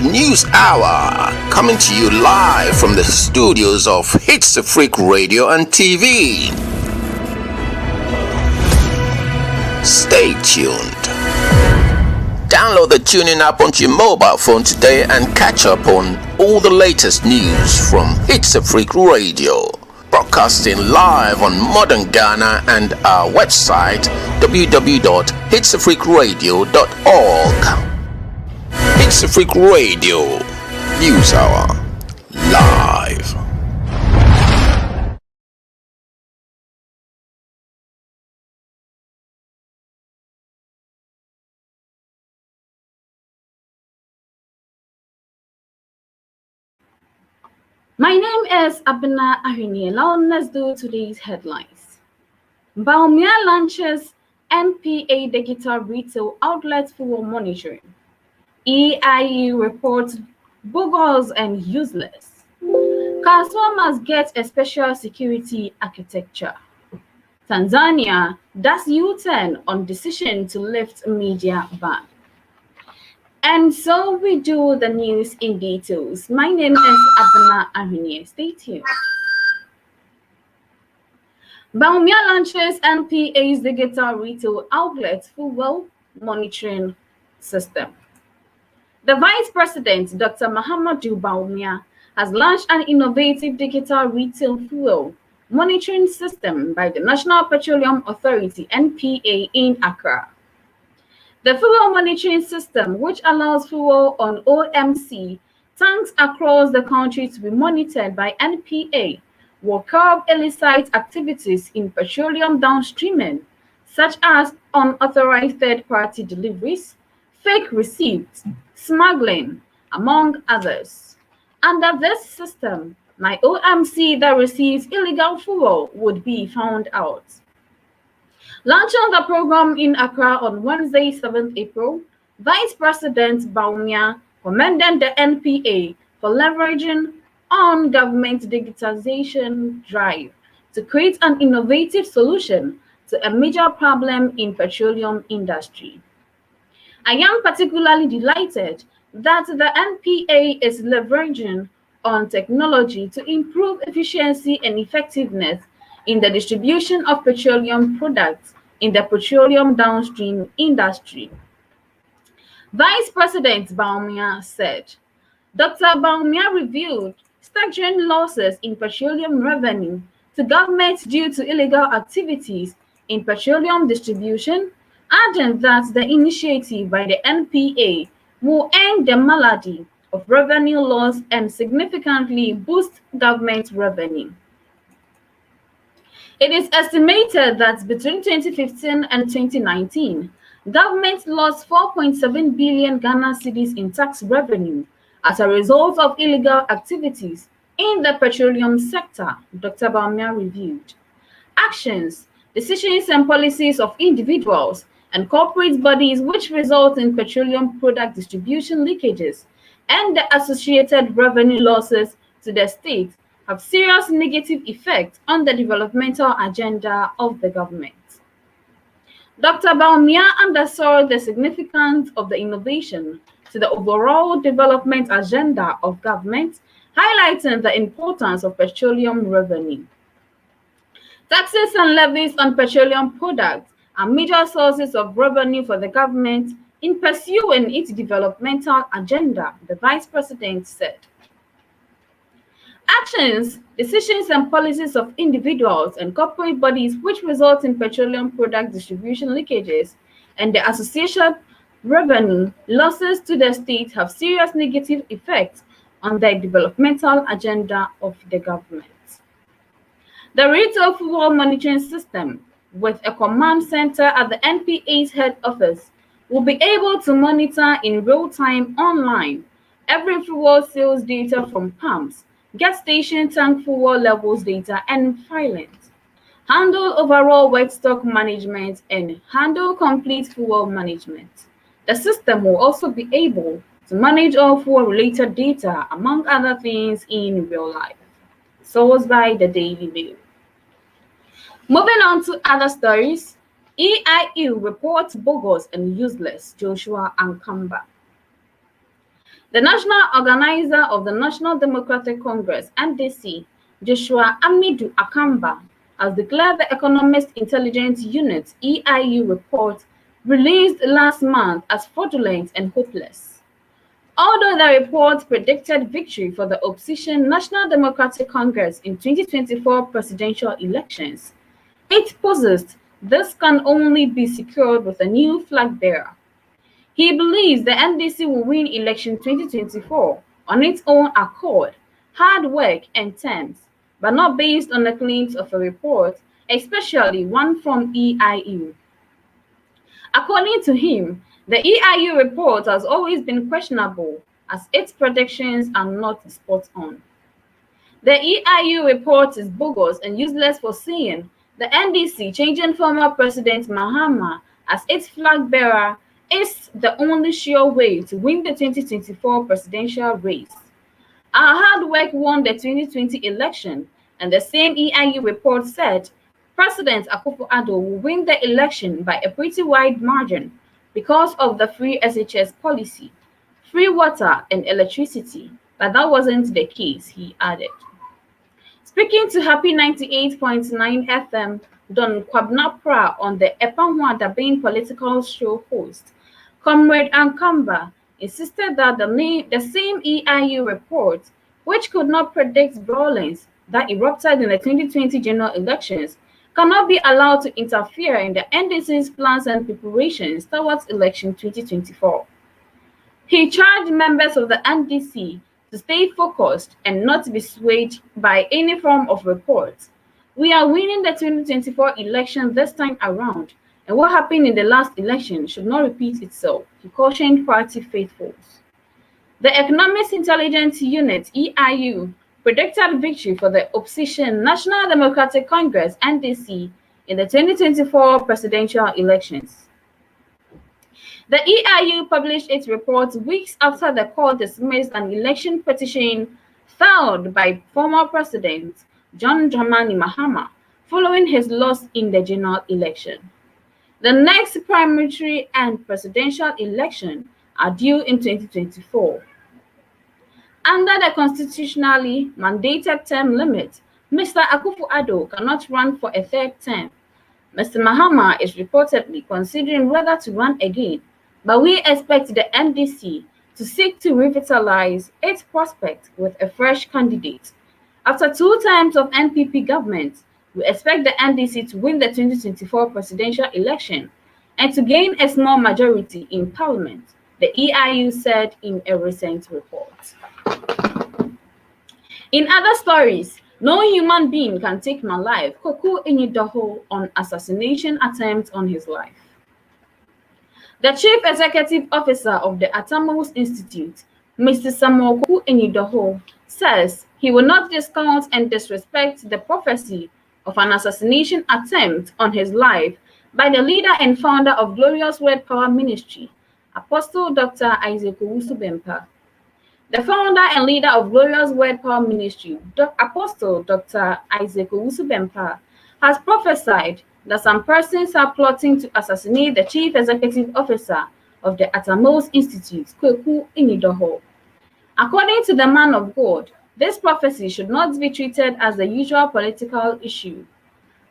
the news hour, coming to you live from the studios of HitzAfrik Radio and TV. Stay tuned. Download the tuning app onto your mobile phone today and catch up on all the latest news from HitzAfrik Radio. Broadcasting live on modern Ghana and our website www.hitzafrikradio.org. HitzAfrik Radio News Hour live. My name is Abena Ahini. Now let's do today's headlines. Baumia launches NPA digital retail outlets for monitoring. EIE reports bogus and useless. Kaswa must get a special security architecture. Tanzania does U-turn on decision to lift media ban. And so we do the news in details. My name is Abena Ahini. Stay tuned. Baumia launches NPA's digital retail outlet fuel monitoring system. The Vice President, Dr. Mahamadou Baumia, has launched an innovative digital retail fuel monitoring system by the National Petroleum Authority (NPA) in Accra. The fuel monitoring system, which allows fuel on OMC tanks across the country to be monitored by NPA, will curb illicit activities in petroleum downstreaming, such as unauthorized third-party deliveries, fake receipts, smuggling, among others. Under this system, my OMC that receives illegal fuel would be found out. Launching the program in Accra on Wednesday, 7th April, Vice President Baumia commended the NPA for leveraging on government digitization drive to create an innovative solution to a major problem in petroleum industry. I am particularly delighted that the NPA is leveraging on technology to improve efficiency and effectiveness in the distribution of petroleum products in the petroleum downstream industry. Vice President Baumia said, Dr. Baumia revealed staggering losses in petroleum revenue to government due to illegal activities in petroleum distribution, adding that the initiative by the NPA will end the malady of revenue loss and significantly boost government revenue. It is estimated that between 2015 and 2019, government lost 4.7 billion Ghana cedis in tax revenue as a result of illegal activities in the petroleum sector, Dr. Baumia reviewed. Actions, decisions and policies of individuals and corporate bodies which result in petroleum product distribution leakages and the associated revenue losses to the state have serious negative effects on the developmental agenda of the government. Dr. Baumia underscored the significance of the innovation to the overall development agenda of government, highlighting the importance of petroleum revenue. Taxes and levies on petroleum products are major sources of revenue for the government in pursuing its developmental agenda, the Vice President said. Actions, decisions and policies of individuals and corporate bodies which result in petroleum product distribution leakages and the associated revenue losses to the state have serious negative effects on the developmental agenda of the government. The retail fuel monitoring system, with a command center at the NPA's head office, will be able to monitor in real time online every fuel sales data from pumps, gas station tank fuel levels data and filings, handle overall wet stock management, and handle complete fuel management. The system will also be able to manage all fuel-related data, among other things, in real life. Sourced by the Daily Mail. Moving on to other stories, EIE reports bogus and useless Joshua Ankamba. The national organizer of the National Democratic Congress, NDC, Joshua Amidu Akamba, has declared the Economist Intelligence Unit (EIU) report released last month as fraudulent and hopeless. Although the report predicted victory for the opposition National Democratic Congress in 2024 presidential elections, it posits this can only be secured with a new flag bearer. He believes the NDC will win election 2024 on its own accord, hard work and terms, but not based on the claims of a report, especially one from EIU. According to him, the EIU report has always been questionable as its predictions are not spot on. The EIU report is bogus and useless for saying the NDC changing former President Mahama as its flag bearer is the only sure way to win the 2024 presidential race. Our hard work won the 2020 election, and the same EIU report said President Akufo-Addo will win the election by a pretty wide margin because of the free SHS policy, free water and electricity, but that wasn't the case, he added. Speaking to Happy 98.9 FM, Don Kwabnapra on the Epanwa Dabane political show host, Comrade Ankamba insisted that the same EIU report, which could not predict violence that erupted in the 2020 general elections, cannot be allowed to interfere in the NDC's plans and preparations towards election 2024. He charged members of the NDC to stay focused and not be swayed by any form of reports. We are winning the 2024 election this time around, and what happened in the last election should not repeat itself, he cautioned party faithfuls. The Economics Intelligence Unit, EIU, predicted victory for the opposition National Democratic Congress, NDC, in the 2024 presidential elections. The EIU published its report weeks after the court dismissed an election petition filed by former President John Dramani Mahama following his loss in the general election. The next primary and presidential election are due in 2024. Under the constitutionally mandated term limit, Mr. Akufo-Addo cannot run for a third term. Mr. Mahama is reportedly considering whether to run again, but we expect the NDC to seek to revitalize its prospect with a fresh candidate. After 2 terms of NPP government, we expect the NDC to win the 2024 presidential election and to gain a small majority in parliament, the EIU said in a recent report. In other stories, no human being can take my life, Koku Enidoho on assassination attempt on his life. The Chief Executive Officer of the Atamos Institute, Mr. Samuel Koku Enidoho, says he will not discount and disrespect the prophecy of an assassination attempt on his life by the leader and founder of Glorious Word Power Ministry, Apostle Dr. Isaac Owusu-Bempah. The founder and leader of Glorious Word Power Ministry, Apostle Dr. Isaac Owusu-Bempah, has prophesied that some persons are plotting to assassinate the Chief Executive Officer of the Atamos Institute, Koku Enidoho. According to the man of God, this prophecy should not be treated as the usual political issue.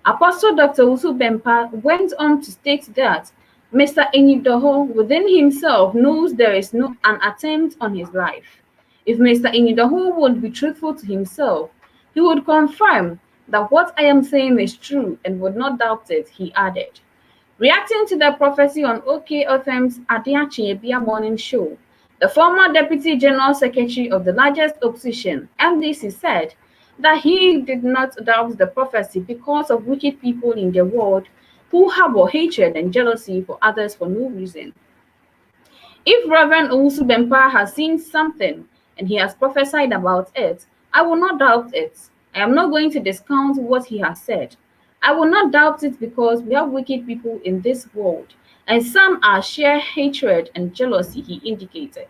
Apostle Dr. Owusu-Bempah went on to state that Mr. Enidoho within himself knows there is an attempt on his life. If Mr. Enidoho would be truthful to himself, he would confirm that what I am saying is true and would not doubt it, he added. Reacting to the prophecy on OKFM's Adiachi Ebia morning show, the former Deputy General Secretary of the largest opposition, MDC, said that he did not doubt the prophecy because of wicked people in the world who harbor hatred and jealousy for others for no reason. If Reverend Owusu-Bempah has seen something and he has prophesied about it, I will not doubt it. I am not going to discount what he has said. I will not doubt it because we have wicked people in this world, and some are sheer hatred and jealousy, he indicated.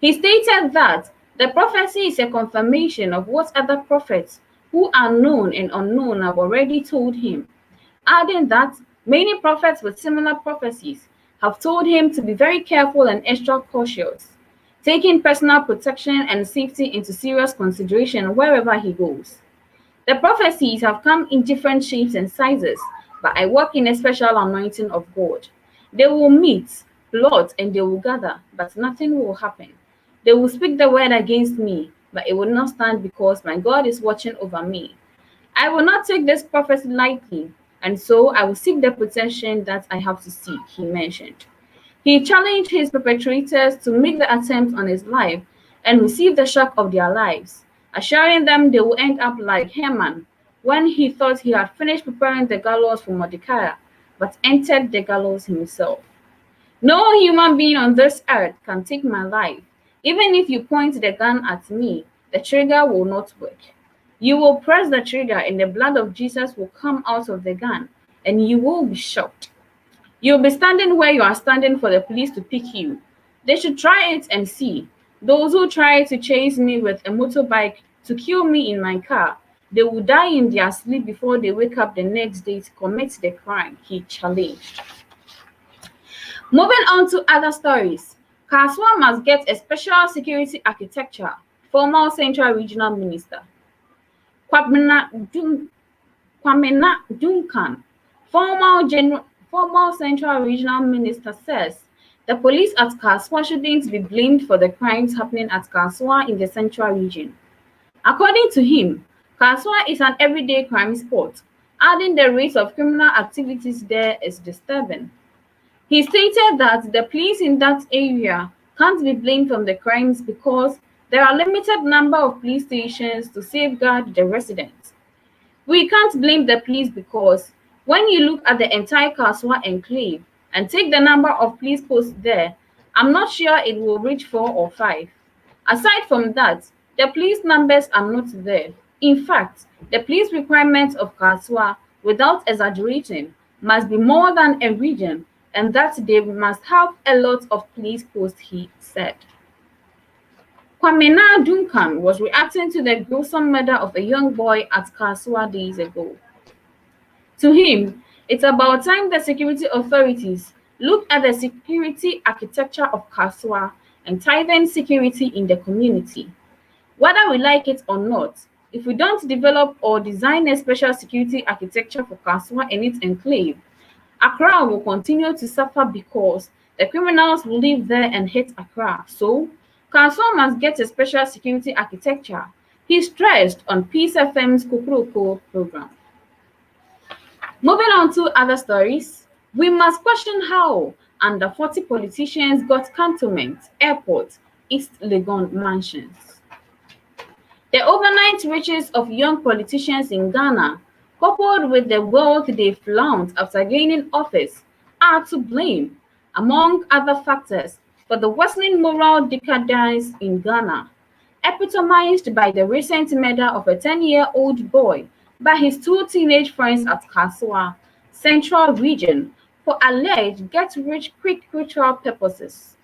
He stated that the prophecy is a confirmation of what other prophets who are known and unknown have already told him, adding that many prophets with similar prophecies have told him to be very careful and extra cautious. taking personal protection and safety into serious consideration wherever he goes. The prophecies have come in different shapes and sizes, but I walk in a special anointing of God. They will meet, plot, and they will gather, but nothing will happen. They will speak the word against me, but it will not stand because my God is watching over me. I will not take this prophecy lightly, and so I will seek the protection that I have to seek, he mentioned. He challenged his perpetrators to make the attempt on his life and receive the shock of their lives, assuring them they will end up like Haman when he thought he had finished preparing the gallows for Mordecai, but entered the gallows himself. No human being on this earth can take my life. Even if you point the gun at me, the trigger will not work. You will press the trigger and the blood of Jesus will come out of the gun, and you will be shocked. You'll be standing where you are standing for the police to pick you. They should try it and see. Those who try to chase me with a motorbike to kill me in my car, they will die in their sleep before they wake up the next day to commit the crime, he challenged. Moving on to other stories. Kaswa must get a special security architecture, former Central Regional Minister. Kwamena Duncan, former Central Regional Minister, says the police at Kaswa shouldn't be blamed for the crimes happening at Kaswa in the Central Region. According to him, Kaswa is an everyday crime spot, adding the rate of criminal activities there is disturbing. He stated that the police in that area can't be blamed for the crimes because there are a limited number of police stations to safeguard the residents. We can't blame the police because when you look at the entire Kaswa enclave and take the number of police posts there, I'm not sure it will reach 4 or 5. Aside from that, the police numbers are not there. In fact, the police requirements of Kaswa, without exaggerating, must be more than a region, and that they must have a lot of police posts, he said. Kwamena Duncan was reacting to the gruesome murder of a young boy at Kaswa days ago. To him, it's about time the security authorities look at the security architecture of Kaswa and tighten security in the community. Whether we like it or not, if we don't develop or design a special security architecture for Kaswa and its enclave, Accra will continue to suffer because the criminals will live there and hate Accra. So, Kaswa must get a special security architecture, he stressed on Peace FM's Kukuruko program. Moving on to other stories, we must question how under 40 politicians got cantonment, airport, East Legon mansions. The overnight riches of young politicians in Ghana, coupled with the wealth they flaunt after gaining office, are to blame, among other factors, for the worsening moral decadence in Ghana, epitomized by the recent murder of a 10-year-old boy by his 2 teenage friends at Kaswa, Central Region, for alleged get-rich-quick ritual purposes.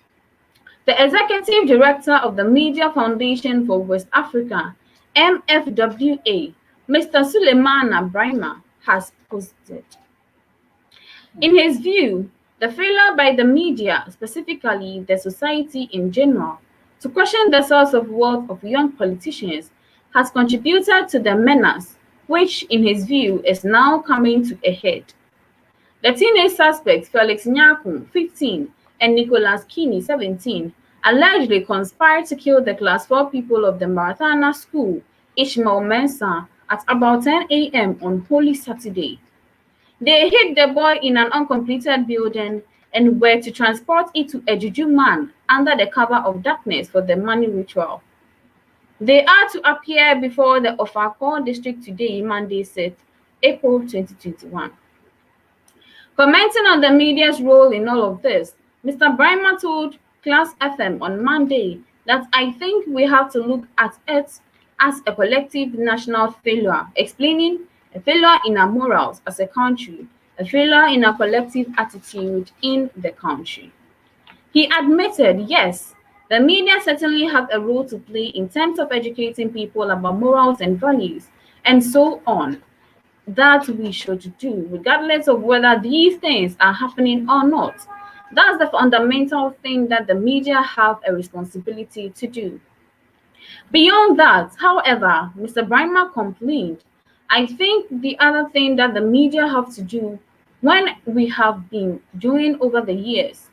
The executive director of the Media Foundation for West Africa, MFWA, Mr. Suleimana Brahima, has posted. In his view, the failure by the media, specifically the society in general, to question the source of wealth of young politicians has contributed to the menace, which, in his view, is now coming to a head. The teenage suspects, Felix Nyakun, 15, and Nicholas Kini, 17, allegedly conspired to kill the Class 4 people of the Marathana School, Ishmael Mensah, at about 10 a.m. on Holy Saturday. They hid the boy in an uncompleted building and were to transport it to a Juju man under the cover of darkness for the money ritual. They are to appear before the Ofakon district today, Monday 6, April 2021. Commenting on the media's role in all of this, Mr. Brahima told Class FM on Monday that I think we have to look at it as a collective national failure, explaining a failure in our morals as a country, a failure in our collective attitude in the country. He admitted, yes, the media certainly have a role to play in terms of educating people about morals and values, and so on, that we should do, regardless of whether these things are happening or not. That's the fundamental thing that the media have a responsibility to do. Beyond that, however, Mr. Bryma complained. I think the other thing that the media have to do when we have been doing over the years,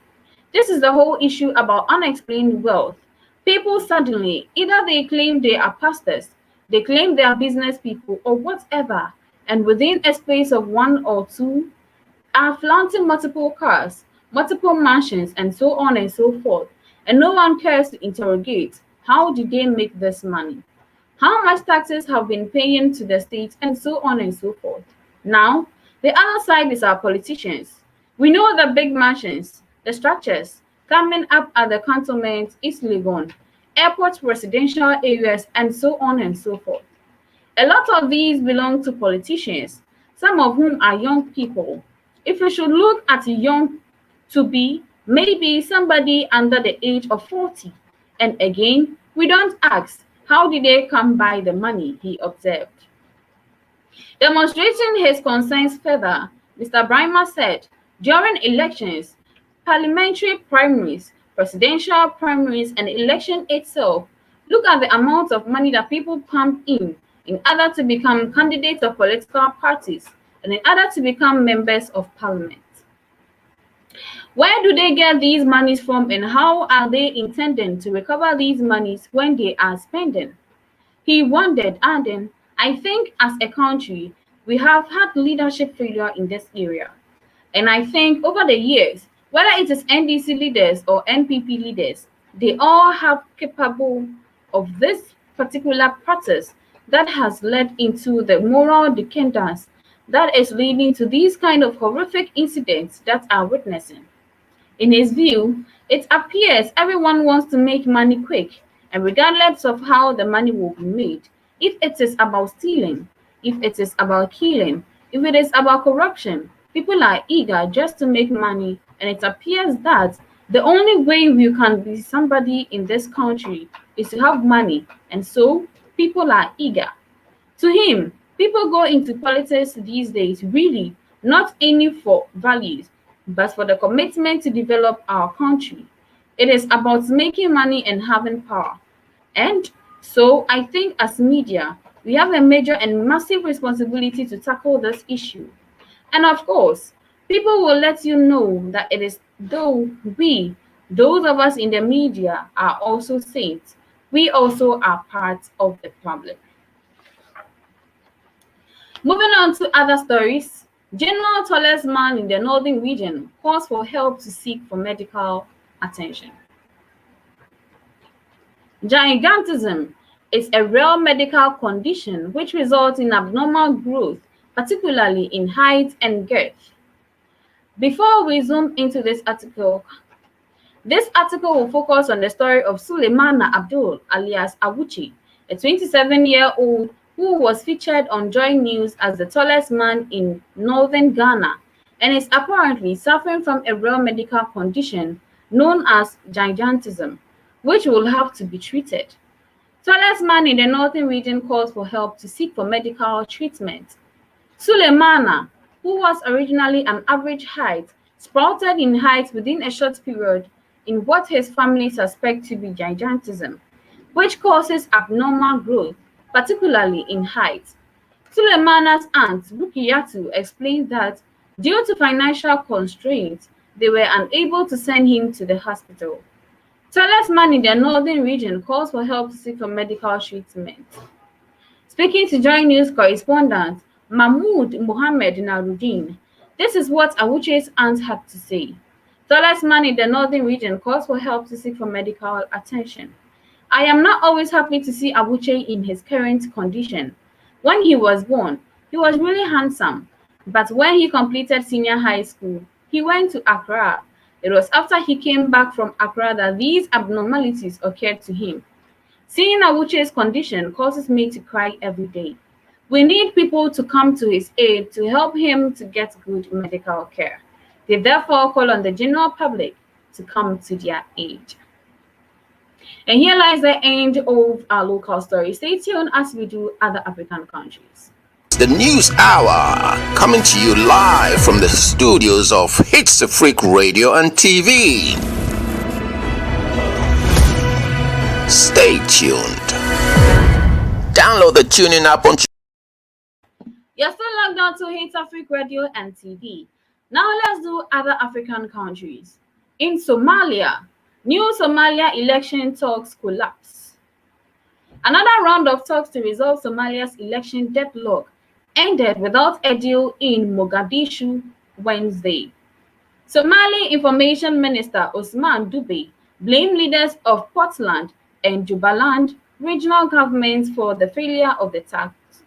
this is the whole issue about unexplained wealth. People suddenly, either they claim they are pastors, they claim they are business people or whatever, and within a space of 1 or 2 are flaunting multiple cars, multiple mansions, and so on and so forth, and no one cares to interrogate how did they make this money, how much taxes have been paying to the state, and so on and so forth. Now, the other side is our politicians. We know the big mansions, the structures coming up at the cantonment, East Legon, airport residential areas, and so on and so forth. A lot of these belong to politicians, some of whom are young people. If we should look at young to be maybe somebody under the age of 40. And again, we don't ask, how did they come by the money, he observed. Demonstrating his concerns further, Mr. Bryma said, during elections, parliamentary primaries, presidential primaries, and election itself, look at the amount of money that people pump in order to become candidates of political parties and in order to become members of parliament. Where do they get these monies from and how are they intending to recover these monies when they are spending? He wondered, adding, I think as a country, we have had leadership failure in this area. And I think over the years, whether it is NDC leaders or NPP leaders, they all have capable of this particular practice that has led into the moral decadence that is leading to these kind of horrific incidents that are witnessing. In his view, it appears everyone wants to make money quick, and regardless of how the money will be made, if it is about stealing, if it is about killing, if it is about corruption, people are eager just to make money, and it appears that the only way you can be somebody in this country is to have money, and so people are eager. To him, people go into politics these days really not only for values, but for the commitment to develop our country. It is about making money and having power. And so I think as media, we have a major and massive responsibility to tackle this issue. And of course, people will let you know that it is though we, those of us in the media, are also saints, we also are part of the problem. Moving on to other stories, General tallest man in the northern region calls for help to seek for medical attention. Gigantism is a rare medical condition which results in abnormal growth, particularly in height and girth. Before we zoom into this article will focus on the story of Suleimana Abdul alias Awuchi, a 27-year-old who was featured on Joy News as the tallest man in northern Ghana and is apparently suffering from a rare medical condition known as gigantism, which will have to be treated. Tallest man in the northern region calls for help to seek for medical treatment. Suleimana, who was originally an average height, sprouted in height within a short period in what his family suspect to be gigantism, which causes abnormal growth, particularly in height. Suleimana's aunt, Rukiyatu, explained that due to financial constraints, they were unable to send him to the hospital. Tallest man in the northern region calls for help to seek for medical treatment. Speaking to Joy News correspondent Mahmoud Mohammed Naruddin, this is what Awuche's aunt had to say. Tallest man in the northern region calls for help to seek for medical attention. I am not always happy to see Awuche in his current condition. When he was born, he was really handsome, but when he completed senior high school, he went to Accra. It was after he came back from Accra that these abnormalities occurred to him. Seeing Awuche's condition causes me to cry every day. We need people to come to his aid to help him to get good medical care. They therefore call on the general public to come to their aid. And here lies the end of our local story. Stay tuned as we do other African countries. It's the news hour coming to you live from the studios of HitzAfrik Radio and TV. Stay tuned. Download the tuning app on. You're still logged on to HitzAfrik Radio and TV. Now let's do other African countries. In Somalia, new Somalia election talks collapse. Another round of talks to resolve Somalia's election deadlock ended without a deal in Mogadishu Wednesday. Somali Information Minister Osman Dube blamed leaders of Puntland and Jubaland regional governments for the failure of the talks.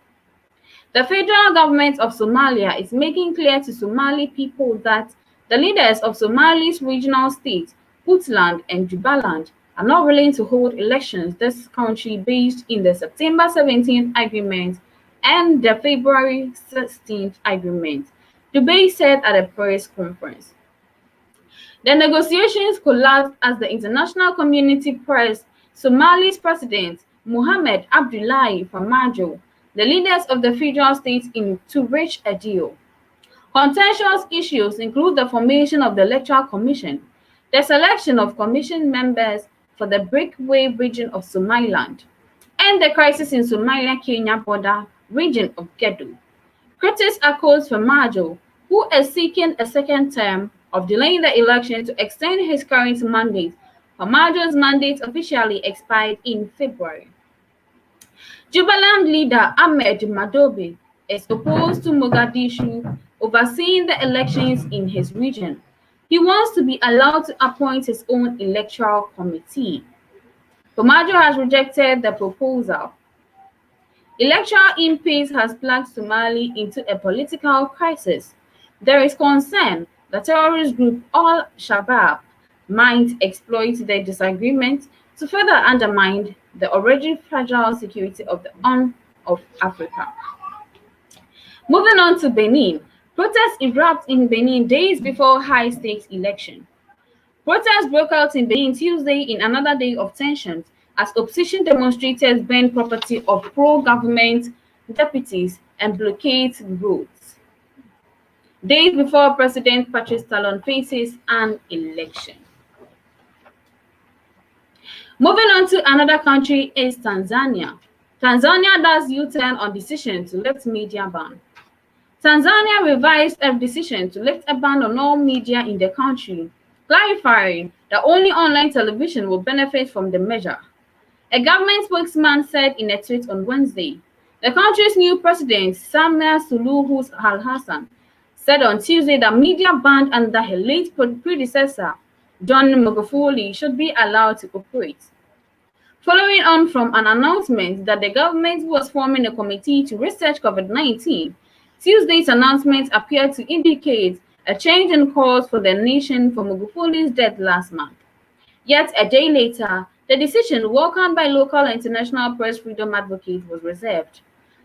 The federal government of Somalia is making clear to Somali people that the leaders of Somali's regional states, Puntland and Jubaland, are not willing to hold elections this country based in the September 17th agreement and the February 16th agreement, Dube said at a press conference. The negotiations collapsed as the international community pressed Somali's president, Mohamed Abdullahi Farmajo, the leaders of the federal states to reach a deal. Contentious issues include the formation of the Electoral Commission, the selection of commission members for the breakaway region of Somaliland, and the crisis in Somalia-Kenya border region of Gedo. Critics accuse Farmajo, who is seeking a second term, of delaying the election to extend his current mandate. Farmajo's mandate officially expired in February. Jubaland leader Ahmed Madobe is opposed to Mogadishu overseeing the elections in his region. He wants to be allowed to appoint his own electoral committee. Farmajo has rejected the proposal. Electoral impasse has plunged Somali into a political crisis. There is concern the terrorist group Al-Shabaab might exploit the disagreement to further undermine the already fragile security of the Horn of Africa. Moving on to Benin, protests erupt in Benin days before high-stakes election. Protests broke out in Benin Tuesday in another day of tensions as opposition demonstrators burned property of pro-government deputies and blockaded roads. Days before President Patrice Talon faces an election. Moving on to another country is Tanzania. Tanzania does U-turn on decision to lift media ban. Tanzania revised a decision to lift a ban on all media in the country, clarifying that only online television will benefit from the measure. A government spokesman said in a tweet on Wednesday. The country's new president, Samia Suluhu Hassan, said on Tuesday that media banned under her late predecessor, John Magufuli, should be allowed to operate. Following on from an announcement that the government was forming a committee to research COVID-19, Tuesday's announcement appeared to indicate a change in course for the nation for Magufuli's death last month. Yet a day later, the decision, welcomed by local and international press freedom advocates, was reserved.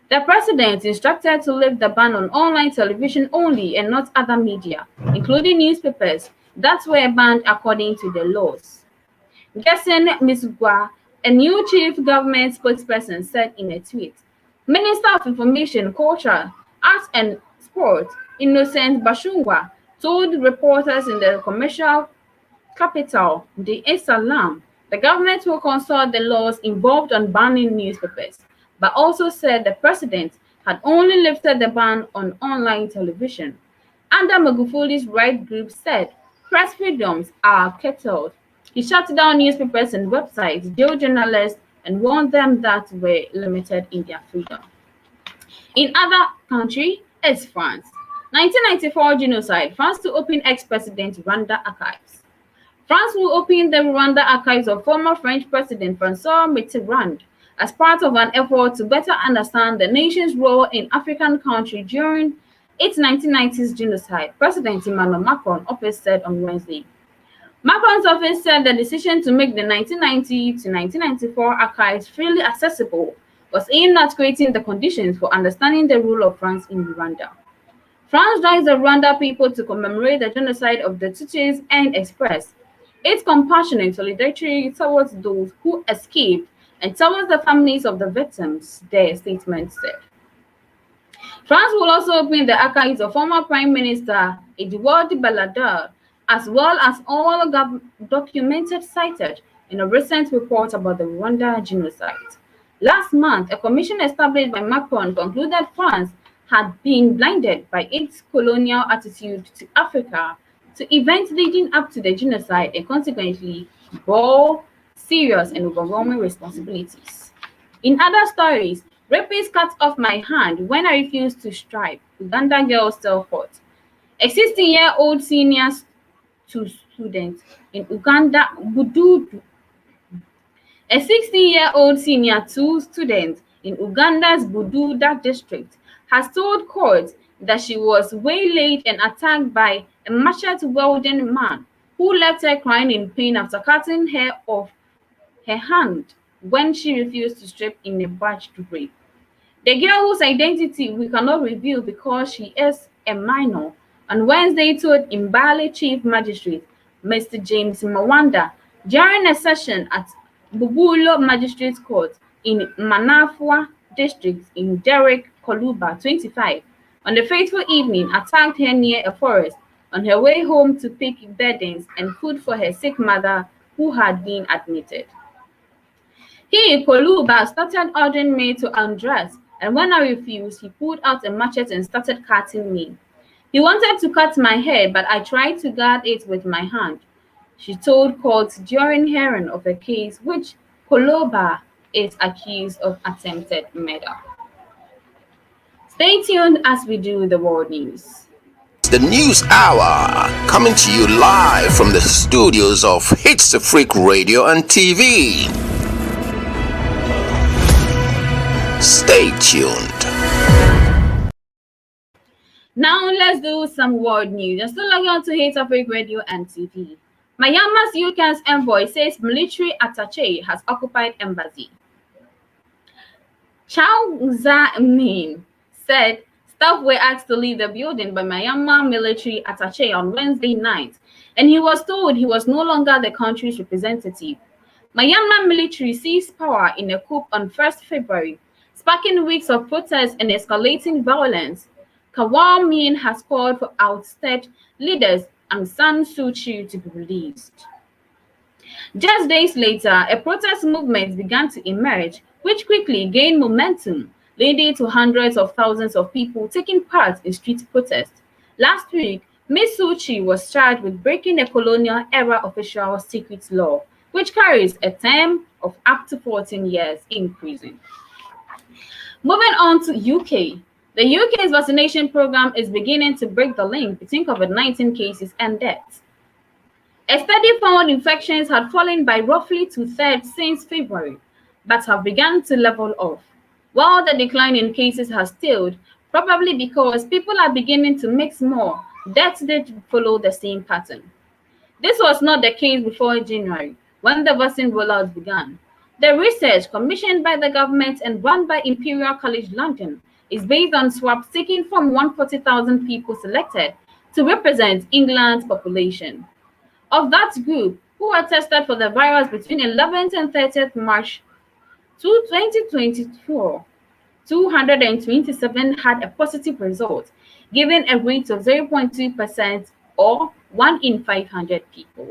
The president instructed to lift the ban on online television only and not other media, including newspapers, that were banned according to the laws. Gerson Misgwa, a new chief government spokesperson, said in a tweet, Minister of Information, Culture, Arts and Sport, Innocent Bashungwa, told reporters in the commercial capital, Dar es Salaam, the government will consult the laws involved on banning newspapers, but also said the president had only lifted the ban on online television. Under Magufuli's right group said press freedoms are curtailed. He shut down newspapers and websites, jailed journalists, and warned them that were limited in their freedom. In other country is France. 1994 genocide, France to open ex-president Rwanda archives. France will open the Rwanda archives of former French President François Mitterrand as part of an effort to better understand the nation's role in African country during its 1990s genocide, President Emmanuel Macron office said on Wednesday. Macron's office said the decision to make the 1990 to 1994 archives freely accessible was aimed at creating the conditions for understanding the role of France in Rwanda. France joins the Rwanda people to commemorate the genocide of the Tutsis and express its compassionate solidarity towards those who escaped and towards the families of the victims, their statement said. France will also open the archives of former Prime Minister Edouard Balladur, as well as all documented cited in a recent report about the Rwanda genocide. Last month, a commission established by Macron concluded France had been blinded by its colonial attitude to Africa to events leading up to the genocide and consequently bore serious and overwhelming responsibilities. In other stories, rapist cut off my hand when I refused to strike. Uganda girl still fought. A 16-year-old senior student in Uganda, a 16-year-old senior 2 student in Uganda's Bududa district has told court that she was waylaid and attacked by a machete-wielding man who left her crying in pain after cutting her off her hand when she refused to strip in a botched rape. The girl, whose identity we cannot reveal because she is a minor, on Wednesday told Mbale Chief Magistrate Mr. James Mawanda during a session at Bubulo Magistrates Court in Manafwa District in Derek Koluba, 25, on the fateful evening attacked her near a forest on her way home to pick beddings and food for her sick mother who had been admitted. He, Koluba, started ordering me to undress, and when I refused, he pulled out a machete and started cutting me. He wanted to cut my hair, but I tried to guard it with my hand, she told court during hearing of a case which Koluba is accused of attempted murder. Stay tuned as we do the world news. The News Hour, coming to you live from the studios of HitzAfrik Radio and TV. Stay tuned. Now let's do some world news. You're still logging on to HitzAfrik Radio and TV. Myanmar's UK's envoy says military attaché has occupied embassy. Chow Za-min said staff were asked to leave the building by Myanmar military attaché on Wednesday night, and he was told he was no longer the country's representative. Myanmar military seized power in a coup on 1st February, sparking weeks of protests and escalating violence. Kawal Min has called for ousted leaders Aung San Suu Kyi to be released. Just days later, a protest movement began to emerge, which quickly gained momentum, leading to hundreds of thousands of people taking part in street protests. Last week, Ms. Suu Kyi was charged with breaking a colonial-era official secret law, which carries a term of up to 14 years in prison. Moving on to UK. The UK's vaccination program is beginning to break the link between COVID-19 cases and deaths. A study found infections had fallen by roughly 2/3 since February, but have begun to level off, while the decline in cases has stalled, probably because people are beginning to mix more. Deaths did follow the same pattern. This was not the case before January, when the vaccine rollout began. The research, commissioned by the government and run by Imperial College London, is based on swabs taken from 140,000 people selected to represent England's population. Of that group, who were tested for the virus between 11th and 30th March 2024, 227 had a positive result, giving a rate of 0.2% or 1 in 500 people.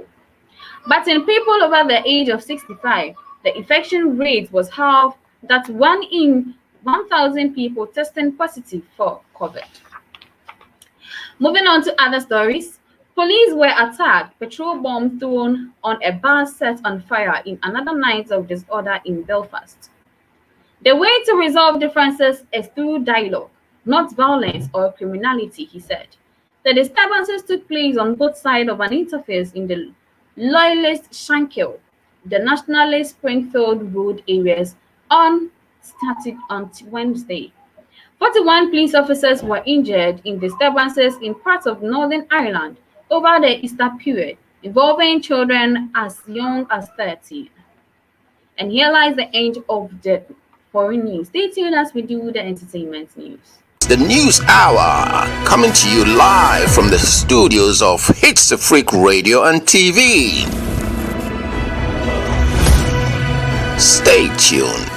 But in people over the age of 65, the infection rate was half that 1 in 1,000 people testing positive for COVID. Moving on to other stories, police were attacked, petrol bomb thrown on a bus set on fire in another night of disorder in Belfast. The way to resolve differences is through dialogue, not violence or criminality, he said. The disturbances took place on both sides of an interface in the Loyalist Shankill, the Nationalist Springfield Road areas started on Wednesday. 41 police officers were injured in disturbances in parts of Northern Ireland over the Easter period, involving children as young as 13. And here lies the end of the foreign news. Stay tuned as we do the entertainment news. The News Hour, coming to you live from the studios of HitzAfrik Radio and TV. Stay tuned.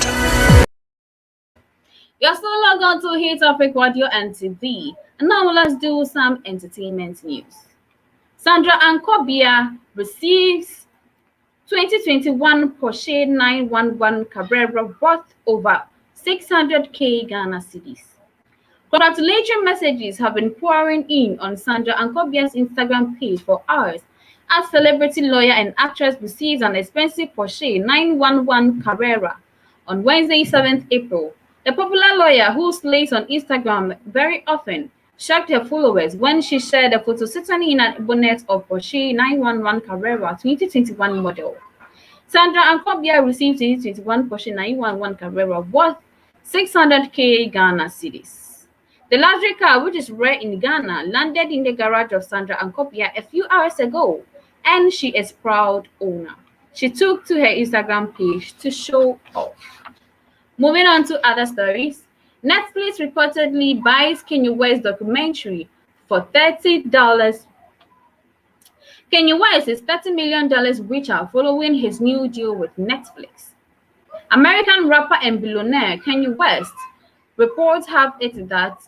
You're still logged on to HitzAfrik Radio and TV. And now let's do some entertainment news. Sandra Ankobia receives 2021 Porsche 911 Carrera worth over 600k Ghana cedis. Congratulatory messages have been pouring in on Sandra Ankobia's Instagram page for hours as celebrity lawyer and actress receives an expensive Porsche 911 Carrera on Wednesday, 7th April. The popular lawyer, who slays on Instagram very often, shocked her followers when she shared a photo sitting in a bonnet of Porsche 911 Carrera 2021 model. Sandra Ankobia received 2021 Porsche 911 Carrera worth 600k Ghana cedis. The luxury car, which is rare in Ghana, landed in the garage of Sandra Ankobia a few hours ago, and she is proud owner. She took to her Instagram page to show off. Moving on to other stories, Netflix reportedly buys Kanye West documentary for $30. Kanye West is $30 million richer following his new deal with Netflix. American rapper and billionaire Kanye West reports have it that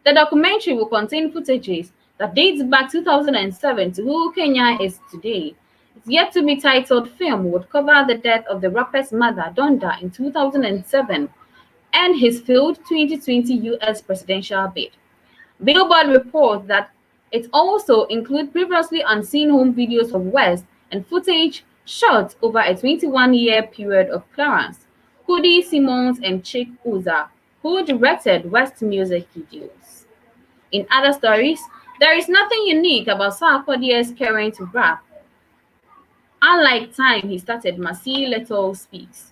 the documentary will contain footages that dates back 2007 to who Kanye is today. It's yet to be titled film would cover the death of the rapper's mother, Donda, in 2007 and his failed 2020 US presidential bid. Billboard reports that it also includes previously unseen home videos of West and footage shot over a 21-year period of Clarence, Cody Simmons, and Chick Uza, who directed West music videos. In other stories, there is nothing unique about Sarkodie's current rap. Unlike time he started Masi Little Speaks.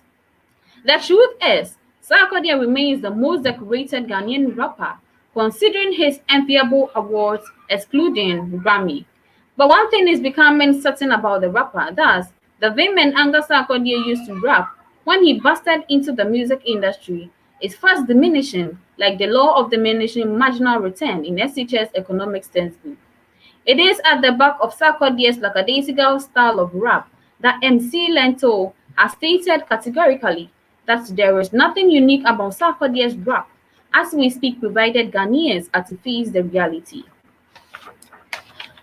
The truth is, Sarkodie remains the most decorated Ghanaian rapper, considering his enviable awards excluding Grammy. But one thing is becoming certain about the rapper, thus, the vim and anger Sarkodie used to rap when he busted into the music industry is fast diminishing, like the law of diminishing marginal return in SHS economics textbook. It is at the back of Sarkodie's lackadaisical style of rap that MC Lento has stated categorically that there is nothing unique about Sarkodie's rap as we speak, provided Ghanaians are to face the reality.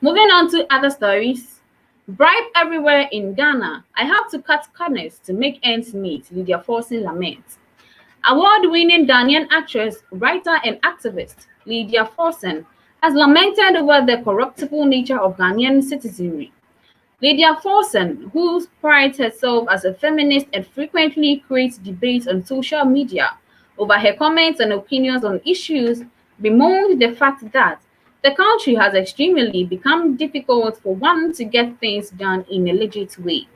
Moving on to other stories. Bribe everywhere in Ghana. I have to cut corners to make ends meet, Lydia Forson laments. Award-winning Ghanaian actress, writer, and activist Lydia Forson has lamented over the corruptible nature of Ghanaian citizenry. Lydia Forson, who prides herself as a feminist and frequently creates debates on social media over her comments and opinions on issues, bemoaned the fact that the country has extremely become difficult for one to get things done in a legit way.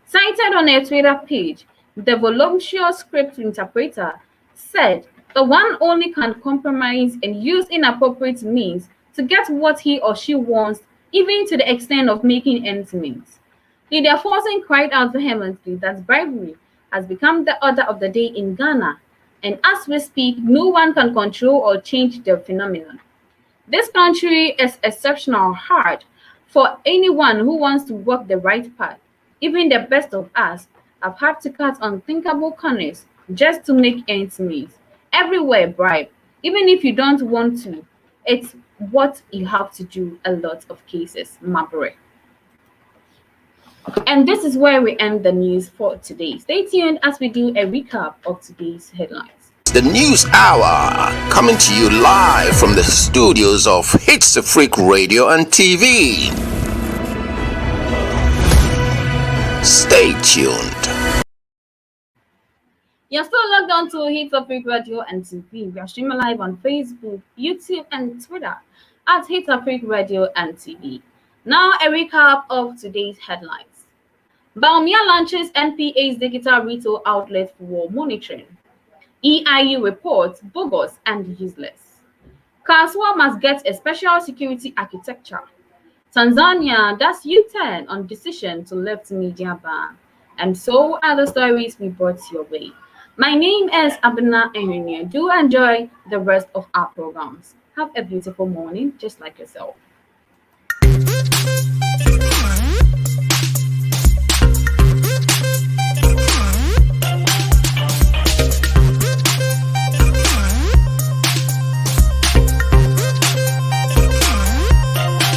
Cited on her Twitter page, the voluptuous script interpreter said the one only can compromise and use inappropriate means to get what he or she wants, even to the extent of making ends meet. Lydia Forson cried out vehemently that bribery has become the order of the day in Ghana, and as we speak, no one can control or change the phenomenon. This country is exceptional hard for anyone who wants to walk the right path. Even the best of us have had to cut unthinkable corners just to make ends meet. Everywhere bribe, even if you don't want to. It's what you have to do a lot of cases, Mabure. And this is where we end the news for today. Stay tuned as we do a recap of today's headlines. The News Hour, coming to you live from the studios of HitzAfrik Radio and TV. Stay tuned. You're still logged on to HitzAfrik Radio and TV. We are streaming live on Facebook, YouTube, and Twitter at HitzAfrik Radio and TV. Now, a recap of today's headlines. Baumia launches NPA's digital retail outlet for monitoring. EIU reports bogus and useless. Kaswa must get a special security architecture. Tanzania does U-turn on decision to lift media ban. And so other stories we brought your way. My name is Abena Engineer. Do enjoy the rest of our programs. Have a beautiful morning, just like yourself.